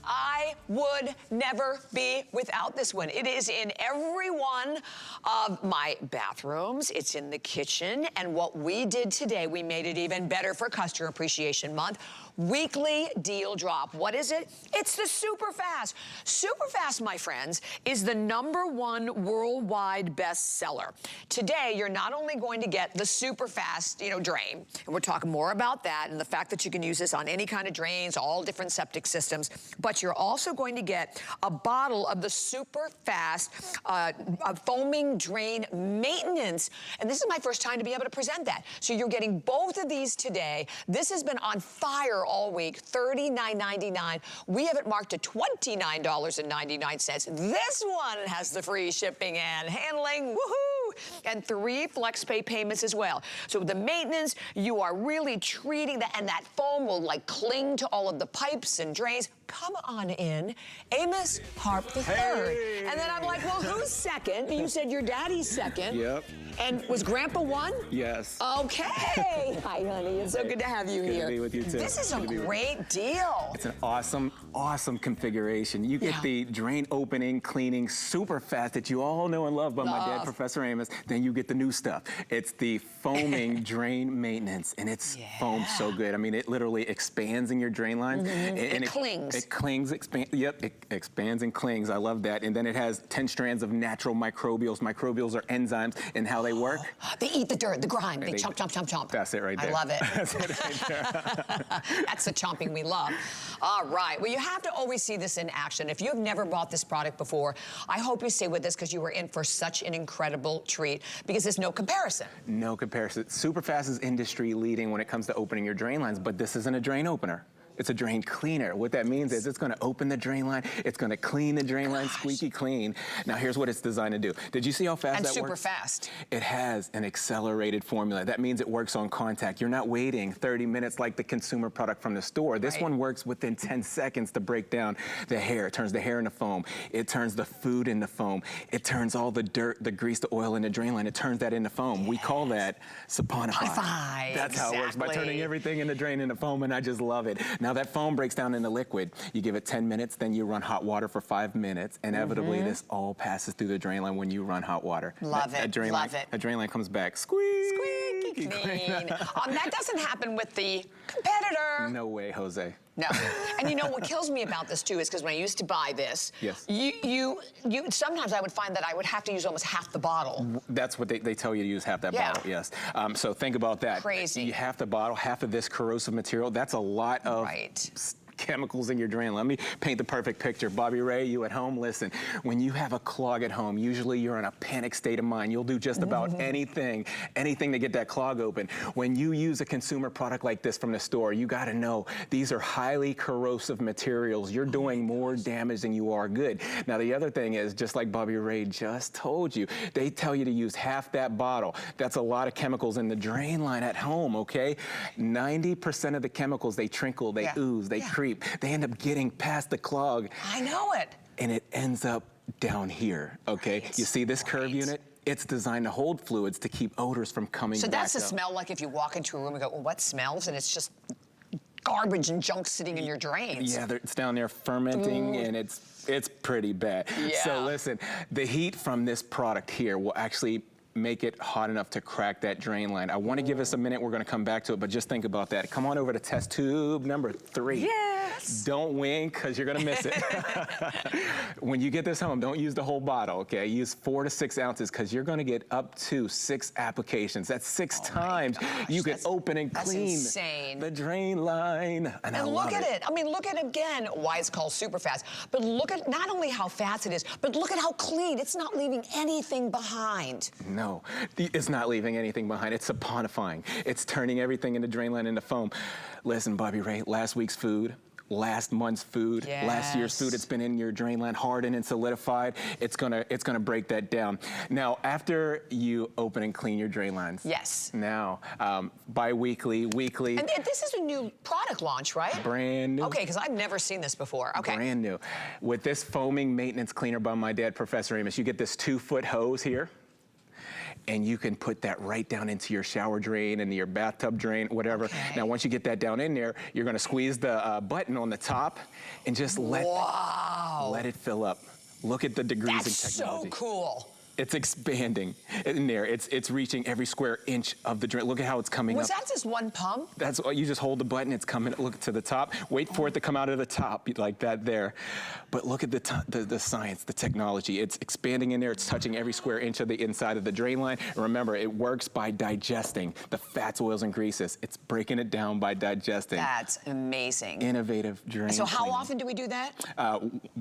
I would never be without this one. It is in every one of my bathrooms. It's in the kitchen. And what we did today, we made it even better for Customer Appreciation Month. Weekly deal drop. What is it? It's the SuperFast. SuperFast, my friends, is the #1 worldwide bestseller. Today, you're not only going to get the SuperFast, drain, and we'll talk more about that and the fact that you can use this on any kind of drains, all different septic systems, but you're also going to get a bottle of the SuperFast foaming drain maintenance. And this is my first time to be able to present that. So you're getting both of these today. This has been on fire all week, $39.99. We have it marked to $29.99. This one has the free shipping and handling, woohoo! And 3 FlexPay payments as well. So the maintenance, you are really treating that, and that foam will cling to all of the pipes and drains. Come on in, Amos Harp III. Hey. And then I'm like, well, who's second? You said your daddy's second. Yep. And was Grandpa one? Yes. Okay. Hi, honey. It's so good to have you here. Good to be with you, too. This is a great deal. It's an awesome, awesome configuration. You get the drain opening, cleaning, super fast that you all know and love by my dad, Professor Amos. Then you get the new stuff. It's the foaming drain maintenance, and it's foamed so good. I mean, it literally expands in your drain lines. And it clings. It clings, yep, it expands and clings. I love that. And then it has 10 strands of natural microbials. Microbials are enzymes, and how they work. They eat the dirt, the grime. They chomp, chomp, chomp, chomp. That's it right there. I love it. That's it right there. That's the chomping we love. All right. Well, you have to always see this in action. If you've never bought this product before, I hope you stay with us because you are in for such an incredible treat because there's no comparison. No comparison. SuperFast is industry leading when it comes to opening your drain lines, but this isn't a drain opener. It's a drain cleaner. What that means is it's gonna open the drain line, it's gonna clean the drain line squeaky clean. Now here's what it's designed to do. Did you see how fast that works? And super fast. It has an accelerated formula. That means it works on contact. You're not waiting 30 minutes like the consumer product from the store. This one works within 10 seconds to break down the hair. It turns the hair into foam. It turns the food into foam. It turns all the dirt, the grease, the oil in the drain line. It turns that into foam. We call that saponify. That's how it works, by turning everything in the drain into foam, and I just love it. Now that foam breaks down into liquid. You give it 10 minutes, then you run hot water for 5 minutes. Inevitably, this all passes through the drain line when you run hot water. Love it, love it. A drain line comes back, squeaky clean. That doesn't happen with the competitor. No way, Jose. No. And what kills me about this too is because when I used to buy this, you sometimes I would find that I would have to use almost half the bottle. That's what they tell you to use, half that bottle, yes. So think about that. Crazy. You half the bottle, half of this corrosive material, that's a lot of chemicals in your drain. Let me paint the perfect picture. Bobby Ray, you at home, listen, when you have a clog at home, usually you're in a panic state of mind. You'll do just about anything to get that clog open. When you use a consumer product like this from the store, you gotta know these are highly corrosive materials. You're doing more damage than you are good. Now the other thing is, just like Bobby Ray just told you, they tell you to use half that bottle. That's a lot of chemicals in the drain line at home, okay? 90% of the chemicals, they trickle, they ooze, they creep. They end up getting past the clog. I know it. And it ends up down here, okay? You see this curve unit? It's designed to hold fluids to keep odors from coming back up. So that's the smell, like if you walk into a room and go, well, what smells? And it's just garbage and junk sitting in your drains. Yeah, it's down there fermenting, and it's pretty bad. So listen, the heat from this product here will actually make it hot enough to crack that drain line. I want to give us a minute. We're going to come back to it, but just think about that. Come on over to test tube number 3. Yes. Don't wink, because you're going to miss it. When you get this home, don't use the whole bottle, okay? Use 4 to 6 ounces, because you're going to get up to 6 applications. That's 6 times you can open and clean the drain line. And look at it. I mean, look at, again, why it's called super fast. But look at not only how fast it is, but look at how clean. It's not leaving anything behind. No, it's not leaving anything behind. It's saponifying. It's turning everything in the drain line into foam. Listen, Bobby Ray, last week's food, last month's food, last year's food, it's been in your drain line, hardened and solidified. It's gonna break that down. Now, after you open and clean your drain lines. Now, bi-weekly, weekly. And this is a new product launch, right? Brand new. Okay, because I've never seen this before. Okay. Brand new. With this foaming maintenance cleaner by my dad, Professor Amos, you get this 2-foot hose here. and you can put that right down into your shower drain, into your bathtub drain, whatever. Okay. Now, once you get that down in there, you're gonna squeeze the button on the top and just let it fill up. Look at the degrees in technology. That's so cool. It's expanding in there. It's reaching every square inch of the drain. Look at how it's coming up. Was that just one pump? That's all. You just hold the button. It's coming. Look to the top. Wait for it to come out of the top like that there. But look at the science, the technology. It's expanding in there. It's touching every square inch of the inside of the drain line. And remember, it works by digesting the fats, oils, and greases. It's breaking it down by digesting. That's amazing. Innovative drain. So how cleaning. often do we do that?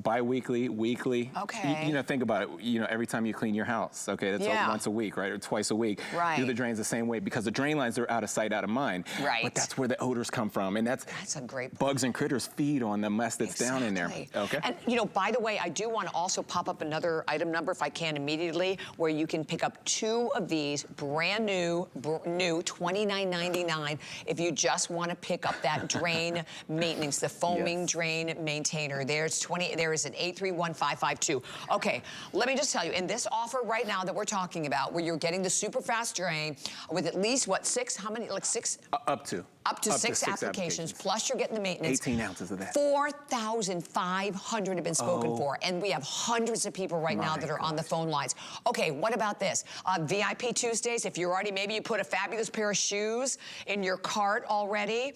Bi-weekly, weekly. Okay. You know, think about it. You know, every time you clean your house, okay, that's once a week, right, or twice a week. Right. Do the drains the same way because the drain lines are out of sight, out of mind. Right. But that's where the odors come from, and that's a great point. Bugs and critters feed on the mess that's down in there. Okay. And you know, by the way, I do want to also pop up another item number, if I can, immediately, where you can pick up 2 of these brand new, $29.99. If you just want to pick up that drain maintenance, the foaming drain maintainer. There is an 831552. Okay, let me just tell you, in this offer right now that we're talking about, where you're getting the Superfast Drain with at least what, 6? How many? Like 6? Up to 6 applications, plus you're getting the maintenance. 18 ounces of that. 4,500 have been spoken for, and we have hundreds of people right now that are on the phone lines. Okay, what about this? VIP Tuesdays, if you're already, maybe you put a fabulous pair of shoes in your cart already.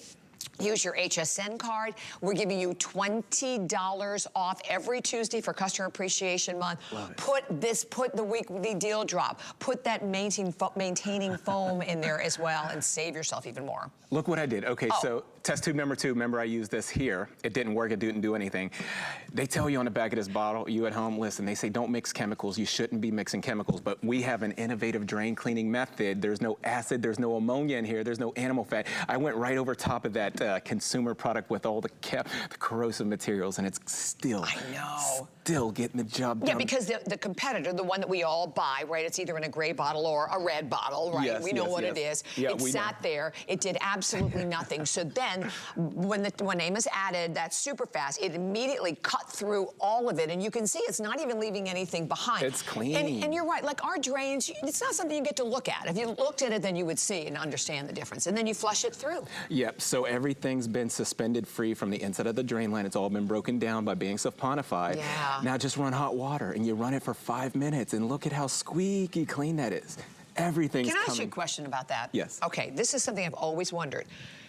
Use your HSN card. We're giving you $20 off every Tuesday for Customer Appreciation Month. Put the weekly deal drop. Put that maintaining foam in there as well and save yourself even more. Look what I did. Okay, so test tube number 2. Remember, I used this here. It didn't work. It didn't do anything. They tell you on the back of this bottle, you at home, listen, they say don't mix chemicals. You shouldn't be mixing chemicals, but we have an innovative drain cleaning method. There's no acid. There's no ammonia in here. There's no animal fat. I went right over top of that consumer product with all the corrosive materials, and it's still getting the job done. Yeah, because the competitor, the one that we all buy, right, it's either in a gray bottle or a red bottle, right? Yes, we know what it is. Yeah, it sat there. It did absolutely nothing. So then, when Amos added that Superfast, it immediately cut through all of it, and you can see it's not even leaving anything behind. It's clean. And you're right, like our drains, it's not something you get to look at. If you looked at it, then you would see and understand the difference, and then you flush it through. Yep, so everything's been suspended free from the inside of the drain line. It's all been broken down by being saponified. Yeah. Now just run hot water, and you run it for 5 minutes, and look at how squeaky clean that is. Everything's coming. Can I ask you a question about that? Yes. Okay, this is something I've always wondered.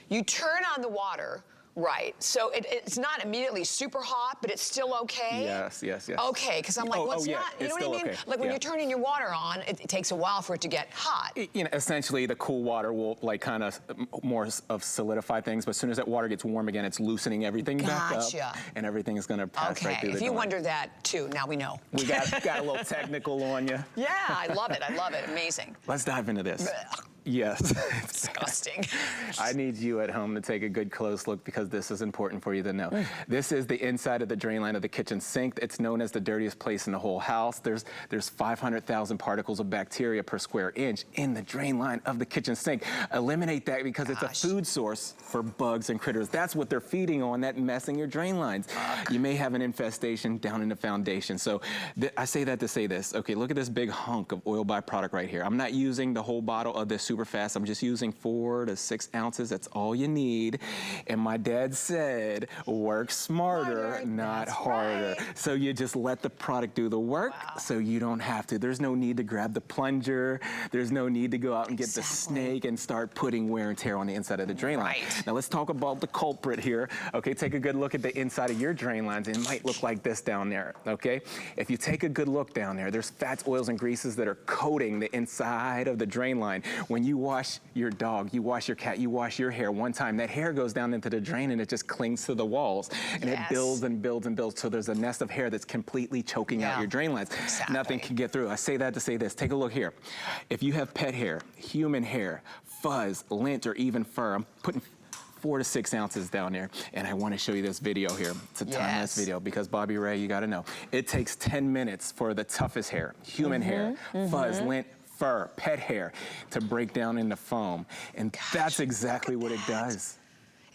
You turn on the water, right, so it's not immediately super hot, but it's still okay? Yes. Okay, because I'm like, well, it's not, you know what I mean? Okay. Like when you're turning your water on, it takes a while for it to get hot. You know, essentially the cool water will like kind of more of solidify things, but as soon as that water gets warm again, it's loosening everything back up, and everything is going to pass right through the if you drain. wonder that too, now we know. We got a little technical on you. Yeah, I love it, amazing. Let's dive into this. Yes. Disgusting. I need you at home to take a good close look because this is important for you to know. This is the inside of the drain line of the kitchen sink. It's known as the dirtiest place in the whole house. There's 500,000 particles of bacteria per square inch in the drain line of the kitchen sink. Eliminate that because it's a food source for bugs and critters. That's what they're feeding on, that mess in your drain lines. You may have an infestation down in the foundation. So I say that to say this. Okay, look at this big hunk of oil byproduct right here. I'm not using the whole bottle of this Superfast. I'm just using 4 to 6 ounces. That's all you need. And my dad said, work smarter, not harder. Right. So you just let the product do the work so you don't have to. There's no need to grab the plunger. There's no need to go out and get the snake and start putting wear and tear on the inside of the drain line. Now let's talk about the culprit here. Okay, take a good look at the inside of your drain lines. It might look like this down there, okay? If you take a good look down there, there's fats, oils, and greases that are coating the inside of the drain line. When you wash your dog, you wash your cat, you wash your hair one time, that hair goes down into the drain and it just clings to the walls. And it builds and builds and builds. So there's a nest of hair that's completely choking out your drain lines. Nothing can get through. I say that to say this. Take a look here. If you have pet hair, human hair, fuzz, lint, or even fur, I'm putting 4 to 6 ounces down there, and I want to show you this video here. It's a timeless video because Bobby Ray, you got to know, it takes 10 minutes for the toughest hair, human hair, fuzz, lint, fur, pet hair, to break down into foam, and that's exactly what it does.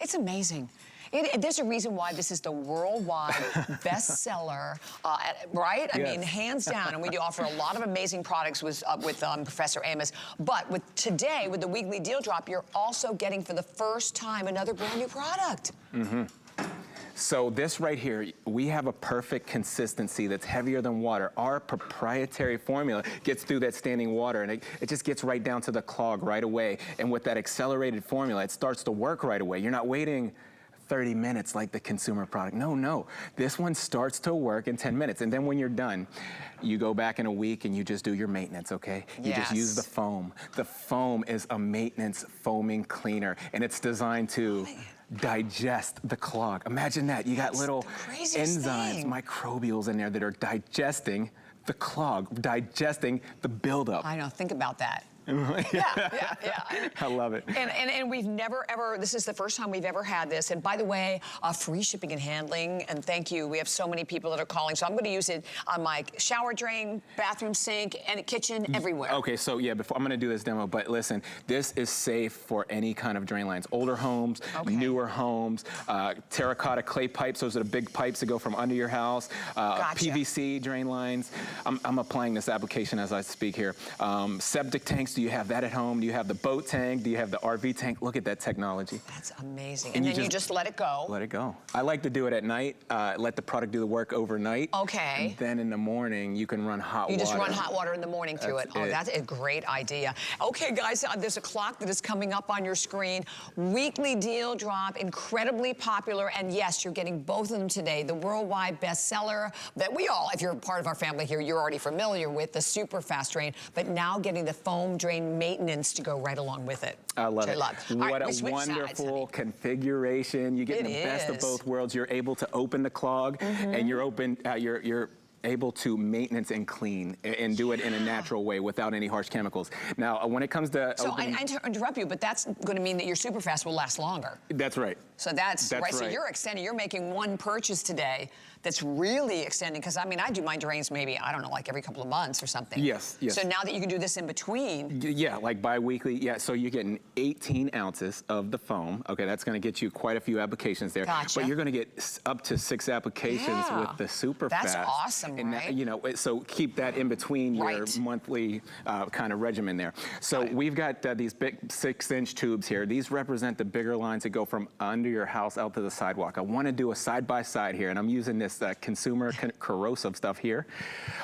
It's amazing. There's a reason why this is the worldwide bestseller, right? I mean, hands down. And we do offer a lot of amazing products with Professor Amos. But today, with the weekly deal drop, you're also getting for the first time another brand new product. So this right here, we have a perfect consistency that's heavier than water. Our proprietary formula gets through that standing water, and it just gets right down to the clog right away. And with that accelerated formula, it starts to work right away. You're not waiting 30 minutes like the consumer product. No. This one starts to work in 10 minutes. And then when you're done, you go back in a week and you just do your maintenance, okay? You just use the foam. The foam is a maintenance foaming cleaner, and it's designed to digest the clog. Imagine that. You got little enzymes, microbials in there that are digesting the clog, digesting the buildup. I know, think about that. Yeah. I love it. And we've never ever, this is the first time we've ever had this. And by the way, free shipping and handling. And thank you. We have so many people that are calling. So I'm going to use it on my shower drain, bathroom sink, and kitchen, everywhere. Okay, so yeah, before I'm going to do this demo, but listen, this is safe for any kind of drain lines. Older homes, newer homes, terracotta clay pipes. Those are the big pipes that go from under your house. PVC drain lines. I'm applying this application as I speak here. Septic tanks. Do you have that at home? Do you have the boat tank? Do you have the RV tank? Look at that technology. That's amazing. And then you just let it go. Let it go. I like to do it at night. Let the product do the work overnight. Okay. And then in the morning, you can run hot water. You just run hot water in the morning through it. Oh, that's a great idea. Okay, guys, there's a clock that is coming up on your screen. Weekly deal drop, incredibly popular. And yes, you're getting both of them today. The worldwide bestseller that we all, if you're part of our family here, you're already familiar with, the SuperFast Drain. But now getting the foam drain maintenance to go right along with it. I love it. What a wonderful configuration. You get the best of both worlds. You're able to open the clog, and you're able to maintenance and clean and do it in a natural way without any harsh chemicals. Now, when it comes to So I interrupt you, but that's going to mean that your SuperFast will last longer. That's right. So that's right. So you're extending. You're making one purchase today that's really extending. Because I mean, I do my drains maybe, I don't know, like every couple of months or something. Yes. So now that you can do this in between. Yeah, like bi-weekly. Yeah, so you're getting 18 ounces of the foam. Okay, that's going to get you quite a few applications there. Gotcha. But you're going to get up to 6 applications with the SuperFast. That's awesome, and right? That, so keep that in between your monthly kind of regimen there. So we've got these big 6-inch tubes here. These represent the bigger lines that go from under your house out to the sidewalk. I want to do a side-by-side here, and I'm using this consumer corrosive stuff here.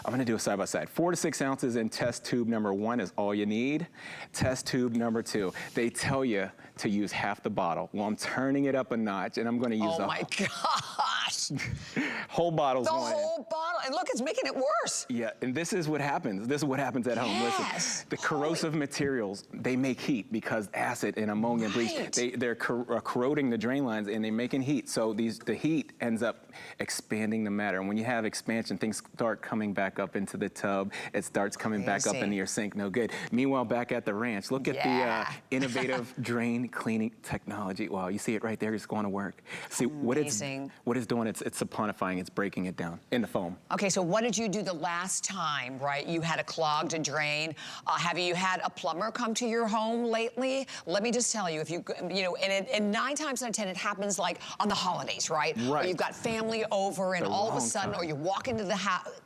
I'm going to do a side-by-side. 4 to 6 ounces in test tube number 1 is all you need. Test tube number 2, they tell you to use half the bottle. Well, I'm turning it up a notch, and I'm going to use Oh my gosh! whole bottles. The whole bottle, and look, it's making it worse. Yeah, and this is what happens. This is what happens at home. Listen, the corrosive materials, they make heat because acid and ammonia and bleach, they're corroding the drain lines and they're making heat. So the heat ends up expanding the matter. And when you have expansion, things start coming back up into the tub. It starts coming back up into your sink. No good. Meanwhile, back at the ranch, look at the innovative drain cleaning technology. Wow, you see it right there. It's going to work. See what it's doing. It's saponifying. It's breaking it down in the foam. Okay, so what did you do the last time, right? You had a clogged drain. Have you had a plumber come to your home lately? Let me just tell you, if you know, and 9 times out of 10, it happens like on the holidays, right? Or you've got family over and all of a sudden, or you walk into the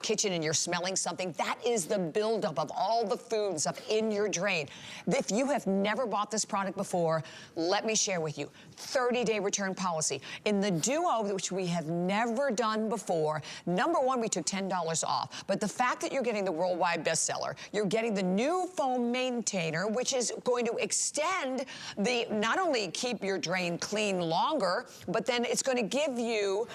kitchen and you're smelling something. That is the buildup of all the food and stuff in your drain. If you have never bought this product before, let me share with you. 30-day return policy. In the Duo, which we have never done before, number 1, we took $10 off. But the fact that you're getting the worldwide bestseller, you're getting the new foam maintainer, which is going to extend not only keep your drain clean longer, but then it's going to give you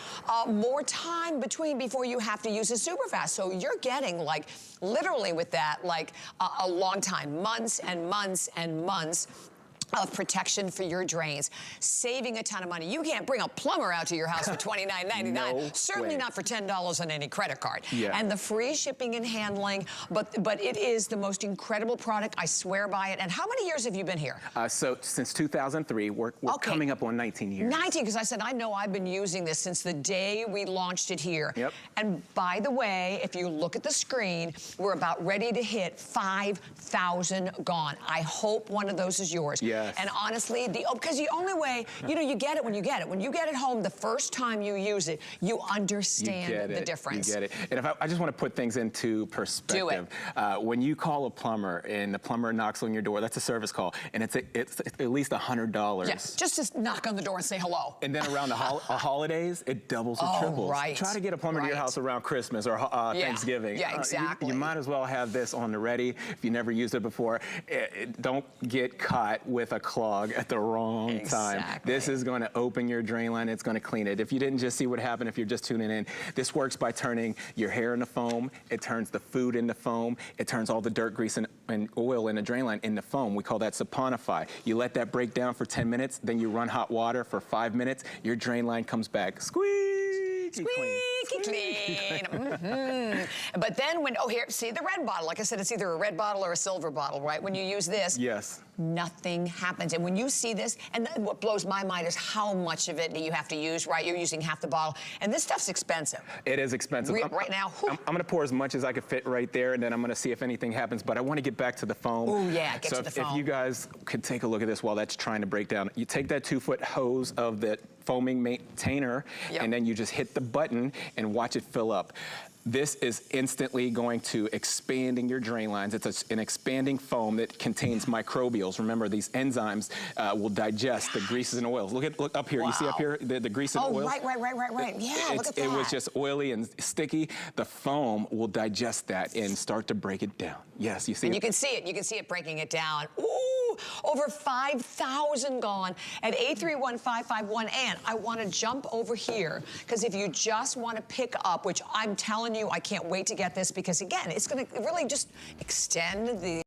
more time before you have to use a SuperFast. So you're getting, like, literally with that, like a long time, months and months and months of protection for your drains, saving a ton of money. You can't bring a plumber out to your house for $29.99. No Certainly way. Not for $10 on any credit card. Yeah. And the free shipping and handling, but it is the most incredible product. I swear by it. And how many years have you been here? So since 2003, we're coming up on 19 years. 19, because I said, I know I've been using this since the day we launched it here. Yep. And by the way, if you look at the screen, we're about ready to hit 5,000 gone. I hope one of those is yours. Yeah. Yes. And honestly, because the only way, you know, you get it when you get it. When you get it home, the first time you use it, you understand the difference. You get it. And I just want to put things into perspective. Do it. When you call a plumber and the plumber knocks on your door, that's a service call, and it's at least $100. Yes, just to knock on the door and say hello. And then around the holidays, it doubles or triples. Right. Try to get a plumber to your house around Christmas or Thanksgiving. Yeah, exactly. You might as well have this on the ready if you never used it before. Don't get caught with a clog at the wrong time. This is going to open your drain line. It's going to clean it. If you didn't just see what happened, if you're just tuning in, this works by turning your hair into foam. It turns the food into foam. It turns all the dirt, grease, and oil in the drain line into foam. We call that saponify. You let that break down for 10 minutes, then you run hot water for 5 minutes, your drain line comes back squeaky clean. But then when, here, see the red bottle. Like I said, it's either a red bottle or a silver bottle, right? When you use this, yes, nothing happens. And when you see this, and what blows my mind is how much of it you have to use, right? You're using half the bottle. And this stuff's expensive. It is expensive. Right now, I'm going to pour as much as I can fit right there, and then I'm going to see if anything happens. But I want to get back to the foam. Oh, yeah, get to the foam. If you guys could take a look at this while that's trying to break down. You take that 2-foot hose of the foaming maintainer, and then you just hit the button and watch it fill up. This is instantly going to expanding your drain lines. It's an expanding foam that contains microbials. Remember, these enzymes will digest the greases and oils. Look up here. You see up here the grease and oils? Right. Yeah, look at that. It was just oily and sticky. The foam will digest that and start to break it down. Yes, you see and you can see it. You can see it breaking it down. Ooh, over 5,000 gone at 831-551. And I want to jump over here because if you just want to pick up, which I'm telling you, I can't wait to get this because, again, it's going to really just extend the